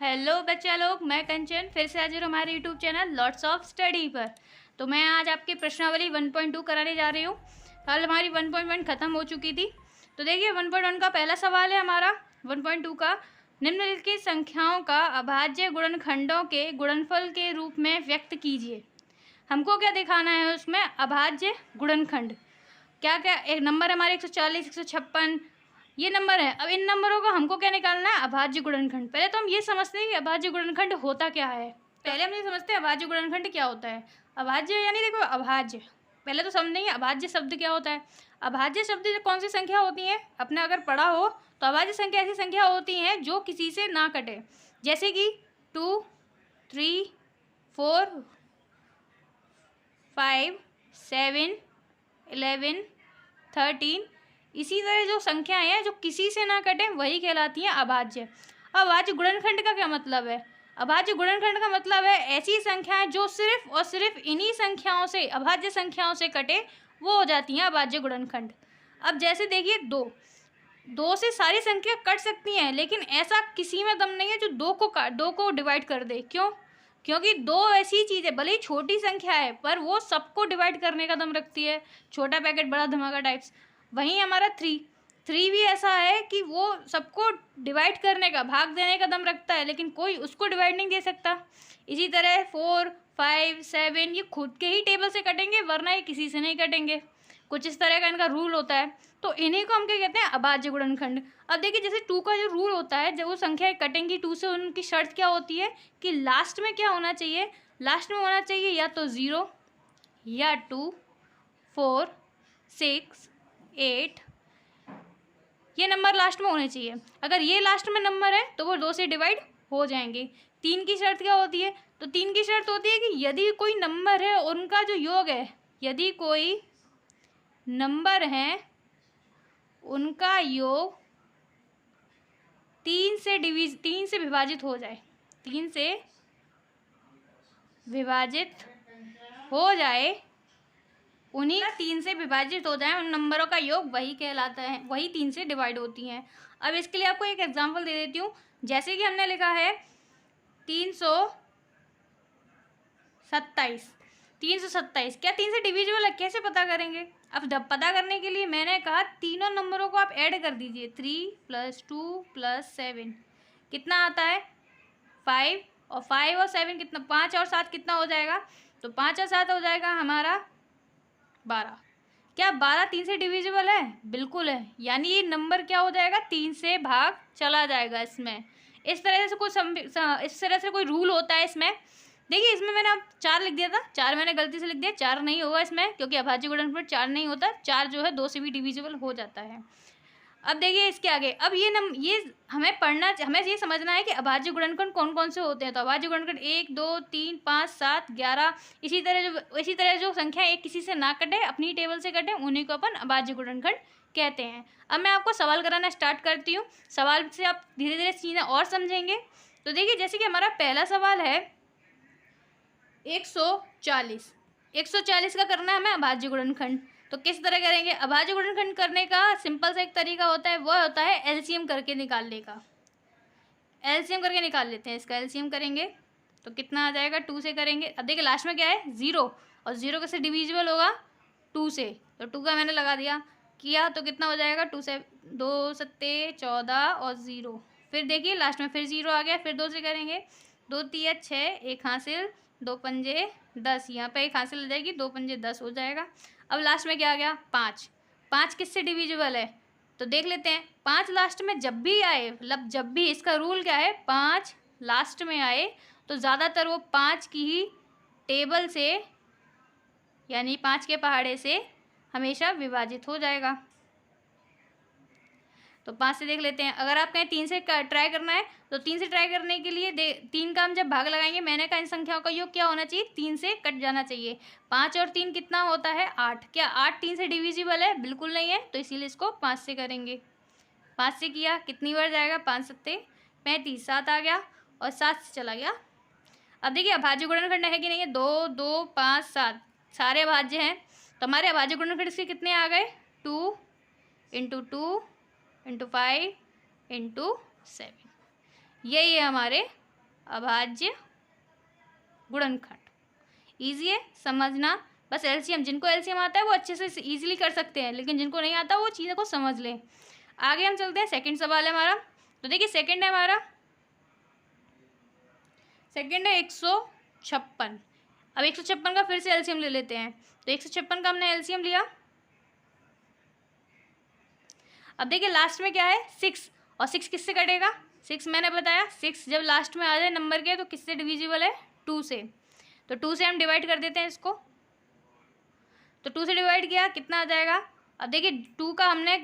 Hello बच्चा लोग, मैं कंचन फिर से हाजिर हूँ हमारे YouTube channel lots of study पर। तो मैं आज आपकी प्रश्नावली 1.2 कराने जा रही हूँ। कल हमारी 1.1 ख़त्म हो चुकी थी। तो देखिए 1.1 का पहला सवाल है हमारा 1.2 का। निम्नलिखित संख्याओं का अभाज्य गुणनखंडों के गुणनफल के रूप में व्यक्त कीजिए। हमको क्या दिखाना है उसमें? अभाज्य गुणनखंड। क्या क्या एक नंबर है हमारे 140, 156 ये नंबर है। अब इन नंबरों का हमको क्या निकालना है? अभाज्य गुणनखंड। पहले तो हम ये समझते हैं कि अभाज्य गुणनखंड होता क्या है। पहले हम ये समझते हैं अभाज्य गुणनखंड क्या होता है। अभाज्य यानी देखो अभाज्य, पहले तो समझेंगे अभाज्य शब्द क्या होता है। अभाज्य शब्द कौन सी संख्या होती है? अपने अगर पढ़ा हो तो अभाज्य संख्या ऐसी संख्या होती है जो किसी से ना कटे, जैसे कि 2, 3, 4, 5, 7, 11, 13। इसी तरह जो संख्याएं हैं जो किसी से ना कटें वही कहलाती हैं अभाज्य। अभाज्य गुणनखंड का क्या मतलब है? अभाज्य गुणनखंड का मतलब है ऐसी संख्याएं जो सिर्फ और सिर्फ इन्हीं संख्याओं से, अभाज्य संख्याओं से कटे, वो हो जाती हैं अभाज्य गुणनखंड। अब जैसे देखिए दो से सारी संख्या कट सकती हैं, लेकिन ऐसा किसी में दम नहीं है जो दो को डिवाइड कर दे। क्यों? क्योंकि दो ऐसी चीज़ है, भले ही छोटी संख्या है पर वो सबको डिवाइड करने का दम रखती है। छोटा पैकेट बड़ा धमाका टाइप्स। वहीं हमारा थ्री भी ऐसा है कि वो सबको डिवाइड करने का, भाग देने का दम रखता है, लेकिन कोई उसको डिवाइड नहीं दे सकता। इसी तरह 4, 5, 7 ये खुद के ही टेबल से कटेंगे, वरना ये किसी से नहीं कटेंगे। कुछ इस तरह का इनका रूल होता है। तो इन्हीं को हम क्या कहते हैं? अभाज्य गुणनखंड। अब देखिए जैसे 2 का जो रूल होता है, जब वो संख्याएं कटेंगी 2 से, उनकी शर्त क्या होती है कि लास्ट में क्या होना चाहिए? लास्ट में होना चाहिए या तो 0 या 2, 4, 6, 8, ये नंबर लास्ट में होने चाहिए। अगर ये लास्ट में नंबर है तो वो 2 से डिवाइड हो जाएंगे। 3 की शर्त क्या होती है? तो 3 की शर्त होती है कि यदि कोई नंबर है और उनका जो योग है, यदि कोई नंबर है उनका योग 3 से विभाजित हो जाए, 3 से विभाजित हो जाए, उन्हीं 3 से विभाजित हो जाए, उन नंबरों का योग वही कहलाता है, वही 3 से डिवाइड होती हैं। अब इसके लिए आपको एक एग्जांपल दे देती हूँ। जैसे कि हमने लिखा है 327। 327 क्या 3 से डिविजिबल है? कैसे पता करेंगे? अब पता करने के लिए मैंने कहा तीनों नंबरों को आप ऐड कर दीजिए। 3 + 2 + 7 कितना आता है? 5। और 5 और 7 कितना? 5 और 7 कितना हो जाएगा? तो 5 और 7 हो जाएगा हमारा 12। क्या 12 3 से डिविजिबल है? बिल्कुल है। यानी ये नंबर क्या हो जाएगा? 3 से भाग चला जाएगा इसमें। इस तरह से कोई रूल होता है इसमें। देखिए इसमें मैंने अब 4 लिख दिया था, 4 मैंने गलती से लिख दिया, 4 नहीं होगा इसमें, क्योंकि अभाज्य गुणनफल 4 नहीं होता। 4 जो है 2 से भी डिविजिबल हो जाता है। अब देखिए इसके आगे, अब ये हमें ये समझना है कि अभाज्य गुणनखंड कौन कौन से होते हैं। तो अभाज्य गुणनखंड 1, 2, 3, 5, 7, 11, इसी तरह जो संख्या एक किसी से ना कटे, अपनी टेबल से कटे, उन्हीं को अपन अभाज्य गुणनखंड कहते हैं। अब मैं आपको सवाल कराना स्टार्ट करती हूँ। सवाल से आप धीरे धीरे चीज़ें और समझेंगे। तो देखिए जैसे कि हमारा पहला सवाल है 140। 140 का करना है हमें अभाज्य गुणनखंड। तो किस तरह करेंगे? अभाज्य गुणनखंड करने का सिंपल सा एक तरीका होता है, वह होता है एलसीएम करके निकालने का। एलसीएम करके निकाल लेते हैं। इसका एलसीएम करेंगे तो कितना आ जाएगा? 2 से करेंगे। अब देखिए लास्ट में क्या है? 0। और 0 कैसे डिविजिबल होगा? 2 से। तो 2 का मैंने लगा दिया, किया तो कितना हो जाएगा? 2 से 2 7 14 और 0। फिर देखिए लास्ट में फिर 0 आ गया। फिर 2 से करेंगे, 2 3 6, 1 हासिल, 2 पंजे 10। यहाँ पे 1 हासिल हो जाएगी, 2 पंजे 10 हो जाएगा। अब लास्ट में क्या आ गया? 5। 5 किससे डिविजिबल है? तो देख लेते हैं। 5 लास्ट में जब भी आए, मतलब जब भी, इसका रूल क्या है? 5 लास्ट में आए तो ज़्यादातर वो 5 की ही टेबल से, यानी 5 के पहाड़े से हमेशा विभाजित हो जाएगा। तो 5 से देख लेते हैं। अगर आप कहें 3 से ट्राई करना है तो 3 से ट्राई करने के लिए 3 का हम जब भाग लगाएंगे, मैंने कहा इन संख्याओं का योग क्या होना चाहिए? 3 से कट जाना चाहिए। 5 और 3 कितना होता है? 8। क्या 8 3 से डिविजिबल है? बिल्कुल नहीं है। तो इसीलिए इसको 5 से करेंगे। 5 से किया, कितनी बार जाएगा? 5 7 35, 7 आ गया और 7 से चला गया। अब देखिए अभाज्य गुणनखंड है कि नहीं है? 2 2 5 7 सारे अभाज्य हैं। तो हमारे अभाज्य गुणनखंड इसके कितने आ गए? 2 × 2 × 5 × 7। यही है हमारे अभाज्य गुणनखंड। ईजी है समझना, बस एलसीएम, जिनको एलसीएम आता है वो अच्छे से इजीली कर सकते हैं, लेकिन जिनको नहीं आता वो चीज़ों को समझ लें। आगे हम चलते हैं, सेकंड सवाल है हमारा। तो देखिए सेकंड है हमारा, सेकंड है 156। अब 156 का फिर से एलसीएम ले लेते हैं। तो 156 का हमने एलसीएम लिया। अब देखिए लास्ट में क्या है 6, और 6 किससे कटेगा, 6 मैंने बताया 6 जब लास्ट में आ जाए नंबर के तो किससे डिविजिबल है, 2 से। तो 2 से हम डिवाइड कर देते हैं इसको। तो 2 से डिवाइड किया कितना आ जाएगा। अब देखिए 2 का हमने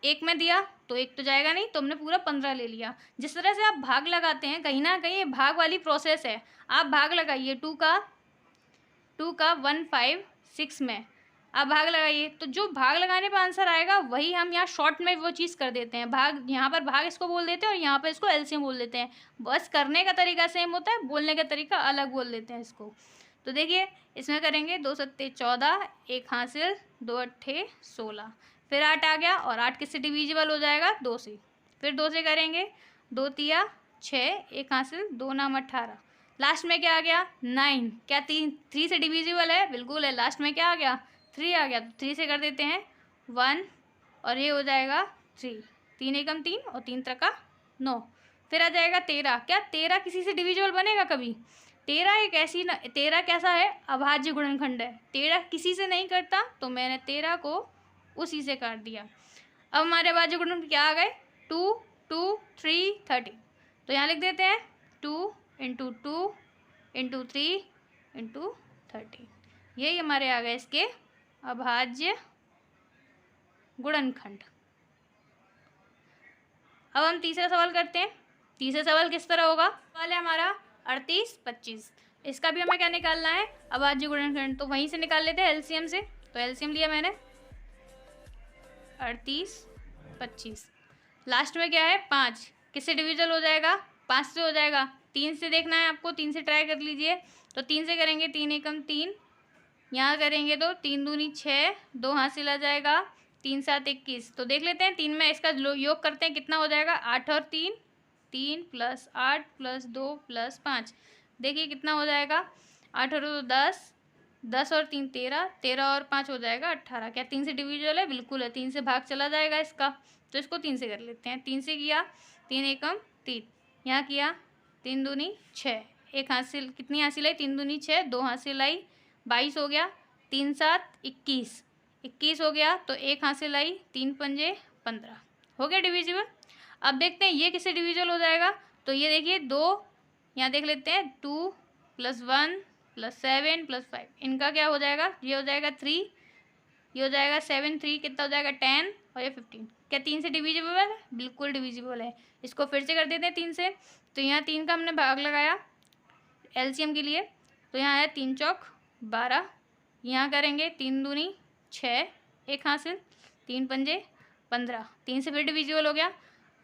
1 में दिया तो 1 तो जाएगा नहीं, तो हमने पूरा 15 ले लिया। जिस तरह से आप भाग लगाते हैं, कहीं ना कहीं ये भाग वाली प्रोसेस है। आप भाग लगाइए 2 का 156 में आप भाग लगाइए, तो जो भाग लगाने पर आंसर आएगा वही हम यहाँ शॉर्ट में वो चीज़ कर देते हैं। भाग यहाँ पर भाग इसको बोल देते हैं और यहाँ पर इसको एलसीएम बोल देते हैं। बस करने का तरीका सेम होता है, बोलने का तरीका अलग बोल देते हैं इसको। तो देखिए इसमें करेंगे 2 सत्ते 14, 1 हासिल, 2 अट्ठे 16, फिर 8 आ गया, और 8 किससे डिविजिबल हो जाएगा, 2 से। फिर 2 से करेंगे 2 तिया 6, 1 हासिल, 2 नाम 18, लास्ट में क्या आ गया 9। क्या 3 से डिविजिबल है, बिल्कुल है। लास्ट में क्या आ गया 3 आ गया, तो 3 से कर देते हैं 1, और ये हो जाएगा 3, 3 एकम 3 और 3 त्रिका 9। फिर आ जाएगा 13। क्या 13 किसी से डिविजिबल बनेगा कभी, 13 एक ऐसी ना, 13 कैसा है, अभाज्य गुणनखंड है। 13 किसी से नहीं करता, तो मैंने 13 को उसी से काट दिया। अब हमारे अभाज्य गुणनखंड क्या आ गए, 2, 2, 3, 30। तो यहाँ लिख देते हैं 2 इंटू 2 इंटू 3 इंटू 30। यही हमारे आ गए इसके अभाज्य गुणनखंड। अब हम तीसरा सवाल करते हैं। तीसरा सवाल किस तरह होगा, सवाल है हमारा 38, 25। इसका भी हमें क्या निकालना है, अभाज्य गुणनखंड। तो वहीं से निकाल लेते हैं एलसीएम से। तो एलसीएम लिया मैंने 38, 25, लास्ट में क्या है 5, किससे डिविजल हो जाएगा, 5 से हो जाएगा। 3 से देखना है आपको, 3 से ट्राई कर लीजिए। तो 3 से करेंगे 3 एकम 3, यहाँ करेंगे तो 3 दूनी 6, 2 हासिल आ जाएगा, 3 7 21। तो देख लेते हैं 3 में इसका योग करते हैं कितना हो जाएगा, 8 और 3, 3 + 8 + 2 + 5। देखिए कितना हो जाएगा, 8 और 2 10, 10 और 3 13, 13 और 5 हो जाएगा 18। क्या 3 से डिविजिबल है, बिल्कुल है। 3 से भाग चला जाएगा इसका, तो इसको 3 से कर लेते हैं। 3 से किया 3 एकम 3, यहाँ किया 3 दूनी 6, 1 हासिल, कितनी हासिल आई 3 दूनी 6, 2 हासिल आई 22 हो गया, 3 7 21, 21 हो गया, तो 1 हासिल आई, 3 पंजे 15, हो गया डिविजिबल। अब देखते हैं ये किससे डिविजिबल हो जाएगा। तो ये देखिए 2, यहाँ देख लेते हैं 2 + 1 + 7 + 5, इनका क्या हो जाएगा, ये हो जाएगा 3, ये हो जाएगा 7, 3 कितना हो जाएगा 10, और ये 15। क्या 3 से डिविजिबल है, बिल्कुल डिविजिबल है। इसको फिर से कर देते हैं 3 से। तो यहाँ 3 का हमने भाग लगाया एलसीएम के लिए, तो यहाँ आया 3 चौक 12, यहाँ करेंगे 3 दूनी 6, 1 हासिल, 3 पंजे 15, 3 से फिर डिविजिबल हो गया।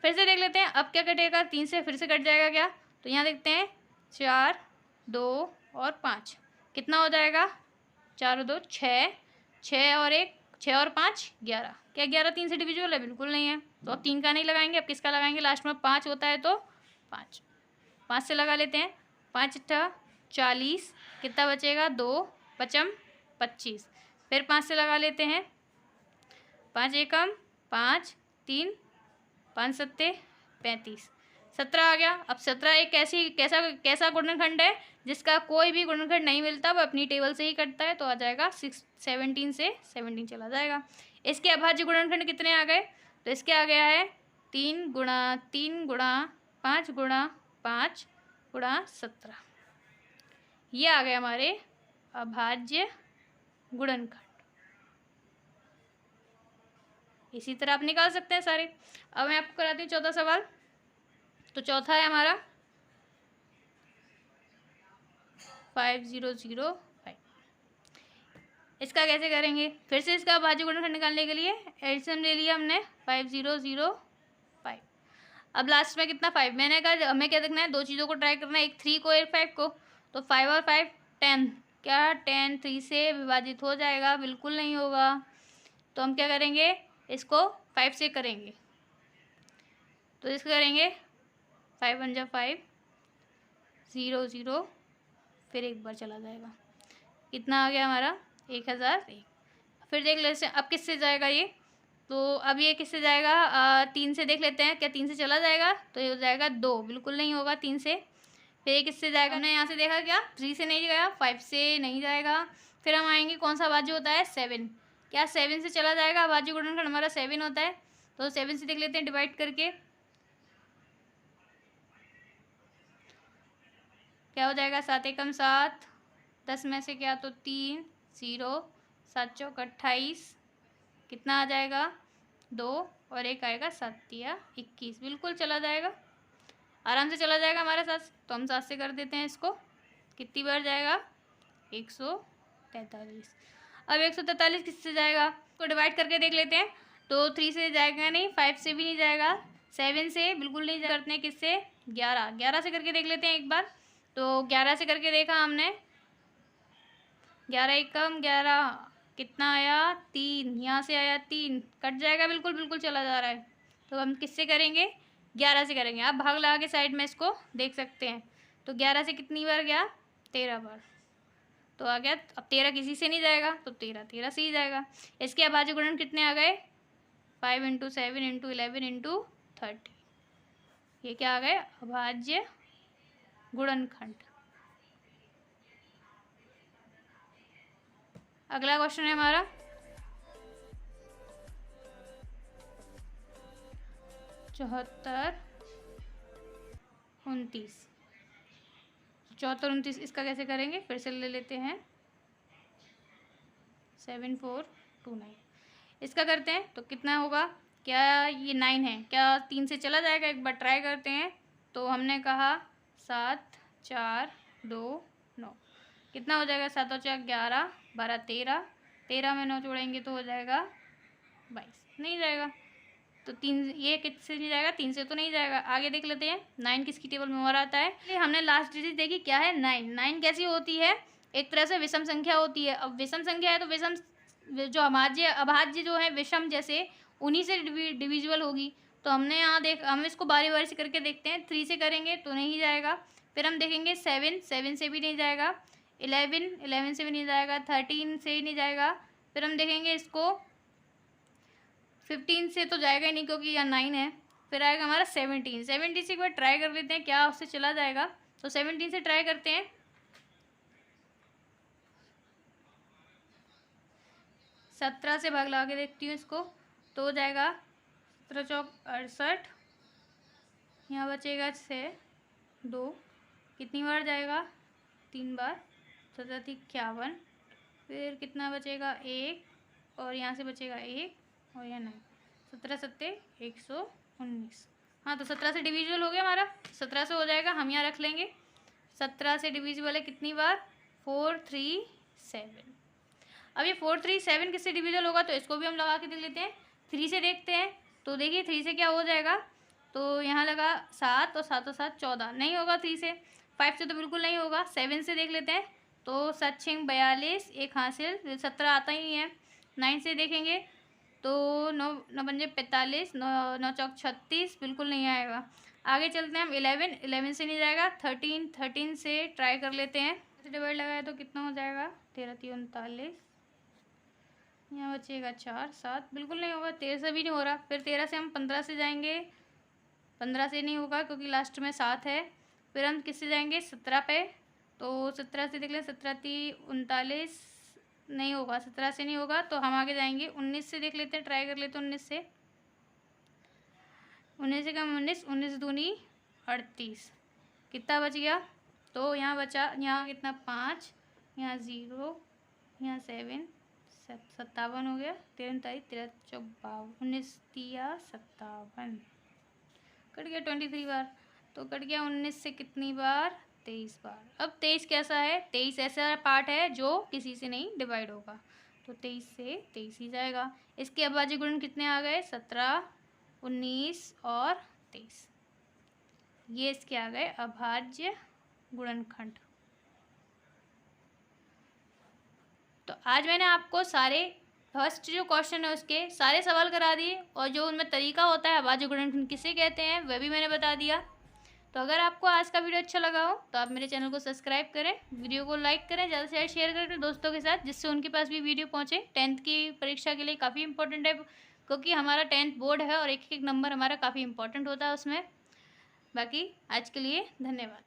फिर से देख लेते हैं अब क्या कटेगा, 3 से फिर से कट जाएगा क्या। तो यहाँ देखते हैं 4, 2 और 5, कितना हो जाएगा, 4 और 2 6, 6 और 1 6 और 5 11। क्या 11 3 से डिविजिबल है, बिल्कुल नहीं है। तो अब 3 का नहीं लगाएंगे, अब किसका लगाएंगे, लास्ट में 5 होता है तो 5 से लगा लेते हैं। 5 × 40, कितना बचेगा 2 पचम 25, फिर 5 से लगा लेते हैं। 5 एकम 5, 3 5 सत्ते 35, 17 आ गया। अब 17 एक कैसा गुणनखंड है जिसका कोई भी गुणनखंड नहीं मिलता, वो अपनी टेबल से ही कटता है। तो आ जाएगा 17 से 17 चला जाएगा। इसके अभाज्य गुणनखंड कितने आ गए, तो इसके आ गया है 3 × 3 × 5 × 5 × 17। ये आ गए हमारे अभाज्य गुणनखंड। इसी तरह आप निकाल सकते हैं सारे। अब मैं आपको कराती हूँ चौथा सवाल। तो चौथा है हमारा 5005। इसका कैसे करेंगे, फिर से इसका अभाज्य गुणनखंड निकालने के लिए एलसीएम ले लिया हमने 5005। अब लास्ट में कितना 5, मैंने कहा हमें क्या देखना है, दो चीज़ों को ट्राई करना है, एक 3 को एक 5 को। तो 5 और 5 10, क्या 10 3 से विभाजित हो जाएगा, बिल्कुल नहीं होगा। तो हम क्या करेंगे, इसको 5 से करेंगे। तो इसको करेंगे 5 × 5 0 0, फिर एक बार चला जाएगा। कितना आ गया हमारा? 1001। फिर देख लेते हैं अब किससे जाएगा ये। तो अब ये किससे जाएगा? 3 से देख लेते हैं, क्या 3 से चला जाएगा? तो ये हो जाएगा 2, बिल्कुल नहीं होगा 3 से। फिर ये किससे जाएगा? हमने यहाँ से देखा क्या 3 से नहीं गया, 5 से नहीं जाएगा। फिर हम आएंगे कौन सा अभाज्य होता है? 7। क्या 7 से चला जाएगा? अभाज्य गुणनखंड हमारा 7 होता है। तो 7 से देख लेते हैं डिवाइड करके, क्या हो जाएगा? 7 एकम 7, 10 में से क्या तो 3, 0, 7 चौक 28, कितना आ जाएगा? 2 और एक आएगा 7 या 21, बिल्कुल चला जाएगा, आराम से चला जाएगा हमारे साथ। तो हम 7 से कर देते हैं इसको। कितनी बार जाएगा? 143। अब 143 किससे जाएगा? तो डिवाइड करके देख लेते हैं। तो 3 से जाएगा नहीं, 5 से भी नहीं जाएगा, 7 से बिल्कुल नहीं करते हैं। किससे? 11 से करके देख लेते हैं एक बार। तो 11 से करके देखा हमने, 11 एकम 11, कितना आया? 3, यहाँ से आया 3, कट जाएगा, बिल्कुल बिल्कुल चला जा रहा है। तो हम किससे करेंगे? 11 से करेंगे। आप भाग लगा के साइड में इसको देख सकते हैं। तो 11 से कितनी बार गया? 13 बार। तो आ गया। अब 13 किसी से नहीं जाएगा, तो 13 से ही जाएगा। इसके अभाज्य गुणन कितने आ गए? 5 × 7 × 11 × 30। ये क्या आ गए? अभाज्य गुणनखंड। अगला क्वेश्चन है हमारा 74 29। 74 29 इसका कैसे करेंगे? फिर से ले लेते हैं 7429। इसका करते हैं तो कितना होगा? क्या ये 9 है? क्या 3 से चला जाएगा? एक बार ट्राई करते हैं। तो हमने कहा 7 4 2 9, कितना हो जाएगा? 7 और 4 11, 12 13, 13 में 9 जोड़ेंगे तो हो जाएगा 22, नहीं जाएगा। तो 3 ये किससे नहीं जाएगा? 3 से तो नहीं जाएगा। आगे देख लेते हैं 9 किसकी टेबल में और आता है। इसलिए हमने लास्ट डिजिट देखी, क्या है? 9। 9 कैसी होती है? एक तरह से विषम संख्या होती है। अब विषम संख्या है तो विषम जो अभाज्य जो है विषम जैसे, उन्हीं से डिविजिबल होगी। तो हमने यहाँ हम इसको बारी बारी से करके देखते हैं। 3 से करेंगे तो नहीं जाएगा। फिर हम देखेंगे 7 से भी नहीं जाएगा, 11 से भी नहीं जाएगा, 13 से ही नहीं जाएगा। फिर हम देखेंगे इसको 15 से तो जाएगा ही नहीं क्योंकि यहाँ 9 है। फिर आएगा हमारा 17 से एक बार ट्राई कर लेते हैं क्या उससे चला जाएगा। तो 17 से ट्राई करते हैं। 17 से भाग लगा के देखती हूँ इसको, तो हो जाएगा 17 चौक 68, यहाँ बचेगा 6 2, कितनी बार जाएगा? 3 बार, 17 51, फिर कितना बचेगा? 1, और यहाँ से बचेगा 1, और यहाँ 9, 17 7 119। हाँ, तो 17 से डिविजिबल हो गया हमारा, 17 से हो जाएगा। हम यहाँ रख लेंगे 17 से डिविजिबल है कितनी बार? 4 3 7। अब ये 4 3 7 किससे डिविजिबल होगा? तो इसको भी हम लगा के देख लेते हैं। 3 से देखते हैं। तो देखिए 3 से क्या हो जाएगा? तो यहाँ लगा 7 और 7 और 7 14, नहीं होगा 3 से। 5 से तो बिल्कुल नहीं होगा। 7 से देख लेते हैं। तो 7 6 42, एक हासिल, 17 आता ही नहीं है। 9 से देखेंगे तो 9 9 पंजे 45, 9 चौक 36, बिल्कुल नहीं आएगा। आगे चलते हैं हम 11 से नहीं जाएगा। 13 से ट्राई कर लेते हैं। डिवाइड लगाया तो कितना हो जाएगा? 13 3 39, यहाँ बचेगा 4 7, बिल्कुल नहीं होगा। 13 से भी नहीं हो रहा। फिर 13 से हम 15 से जाएंगे, 15 से नहीं होगा क्योंकि लास्ट में 7 है। फिर हम किससे जाएंगे? 17 पे। तो 17 से देख लें, 17 3 39, नहीं होगा, 17 से नहीं होगा। तो हम आगे जाएंगे 19 से देख लेते हैं, ट्राई कर लेते हैं 19 से। 19 से कम 19 दूनी 38, कितना बच गया? तो यहाँ बचा, यहाँ कितना? 5, यहाँ 0, यहाँ 7 57 हो गया। 13 तारीख 13 चौक 19 तिया 57, कट गया 23 बार। तो कट गया 19 से कितनी बार? 23 बार। अब 23 कैसा है? 23 ऐसा पार्ट है जो किसी से नहीं डिवाइड होगा। तो 23 से 23 ही जाएगा। इसके अभाज्य गुणन कितने आ गए? 17 19 और 23। ये इसके आ गए अभाज्य गुणनखंड। तो आज मैंने आपको सारे फर्स्ट जो क्वेश्चन है उसके सारे सवाल करा दिए, और जो उनमें तरीका होता है अभाज्य गुणनखंड किसे कहते हैं वह भी मैंने बता दिया। तो अगर आपको आज का वीडियो अच्छा लगा हो तो आप मेरे चैनल को सब्सक्राइब करें, वीडियो को लाइक करें, ज़्यादा से ज़्यादा शेयर करें अपने दोस्तों के साथ, जिससे उनके पास भी वीडियो पहुंचे। 10th की परीक्षा के लिए काफ़ी इंपॉर्टेंट है, क्योंकि हमारा 10th बोर्ड है और एक एक नंबर हमारा काफ़ी इंपॉर्टेंट होता है उसमें। बाकी आज के लिए धन्यवाद।